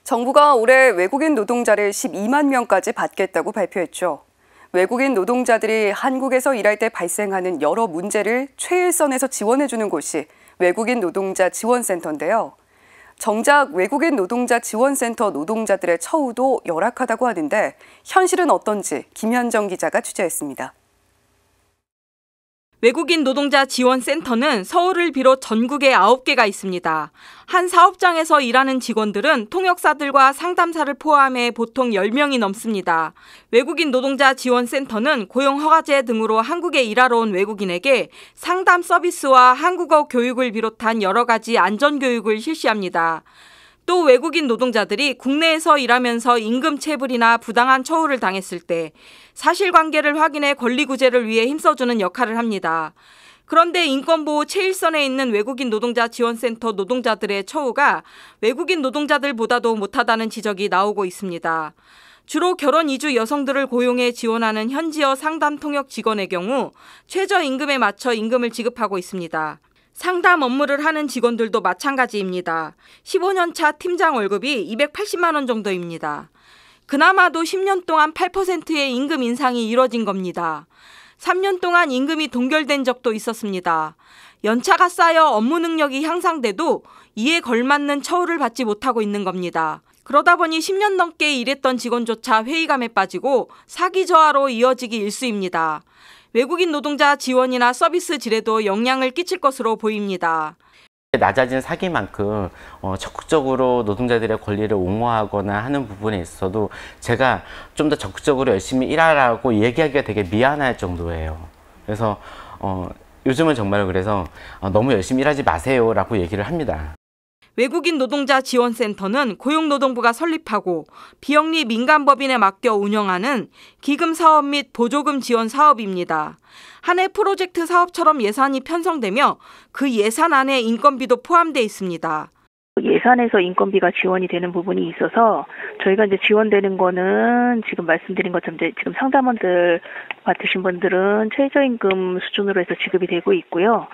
정부가 올해 외국인 노동자를 12만 명까지 받겠다고 발표했죠. 외국인 노동자들이 한국에서 일할 때 발생하는 여러 문제를 최일선에서 지원해주는 곳이 외국인 노동자 지원센터인데요. 정작 외국인 노동자 지원센터 노동자들의 처우도 열악하다고 하는데 현실은 어떤지 김현정 기자가 취재했습니다. 외국인 노동자 지원센터는 서울을 비롯 전국에 9개가 있습니다. 한 사업장에서 일하는 직원들은 통역사들과 상담사를 포함해 보통 10명이 넘습니다. 외국인 노동자 지원센터는 고용허가제 등으로 한국에 일하러 온 외국인에게 상담 서비스와 한국어 교육을 비롯한 여러 가지 안전교육을 실시합니다. 또 외국인 노동자들이 국내에서 일하면서 임금 체불이나 부당한 처우를 당했을 때 사실관계를 확인해 권리구제를 위해 힘써주는 역할을 합니다. 그런데 인권보호 최일선에 있는 외국인 노동자 지원센터 노동자들의 처우가 외국인 노동자들보다도 못하다는 지적이 나오고 있습니다. 주로 결혼 이주 여성들을 고용해 지원하는 현지어 상담 통역 직원의 경우 최저임금에 맞춰 임금을 지급하고 있습니다. 상담 업무를 하는 직원들도 마찬가지입니다. 15년 차 팀장 월급이 280만 원 정도입니다. 그나마도 10년 동안 8%의 임금 인상이 이뤄진 겁니다. 3년 동안 임금이 동결된 적도 있었습니다. 연차가 쌓여 업무 능력이 향상돼도 이에 걸맞는 처우를 받지 못하고 있는 겁니다. 그러다 보니 10년 넘게 일했던 직원조차 회의감에 빠지고 사기 저하로 이어지기 일쑤입니다. 외국인 노동자 지원이나 서비스 질에도 영향을 끼칠 것으로 보입니다. 낮아진 사기만큼 적극적으로 노동자들의 권리를 옹호하거나 하는 부분에 있어서도 제가 좀 더 적극적으로 열심히 일하라고 얘기하기가 되게 미안할 정도예요. 그래서 요즘은 정말 그래서 너무 열심히 일하지 마세요 라고 얘기를 합니다. 외국인 노동자 지원센터는 고용노동부가 설립하고 비영리 민간법인에 맡겨 운영하는 기금 사업 및 보조금 지원 사업입니다. 한 해 프로젝트 사업처럼 예산이 편성되며 그 예산 안에 인건비도 포함되어 있습니다. 예산에서 인건비가 지원이 되는 부분이 있어서 저희가 이제 지원되는 거는 지금 말씀드린 것처럼 이제 지금 상담원들 맡으신 분들은 최저임금 수준으로 해서 지급이 되고 있고요.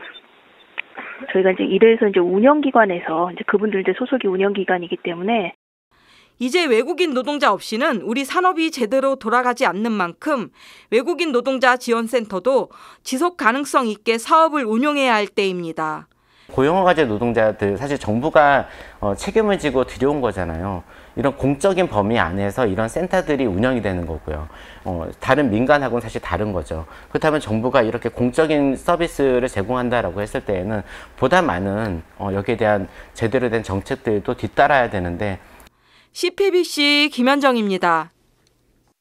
저희가 이제 이래서 이제 운영기관에서 이제 그분들 이제 소속이 운영기관이기 때문에 이제 외국인 노동자 없이는 우리 산업이 제대로 돌아가지 않는 만큼 외국인 노동자 지원센터도 지속 가능성 있게 사업을 운용해야 할 때입니다. 고용허가제 노동자들 사실 정부가 책임을 지고 들여온 거잖아요. 이런 공적인 범위 안에서 이런 센터들이 운영이 되는 거고요. 다른 민간하고는 사실 다른 거죠. 그렇다면 정부가 이렇게 공적인 서비스를 제공한다라고 했을 때에는 보다 많은 여기에 대한 제대로 된 정책들도 뒤따라야 되는데. CPBC 김현정입니다.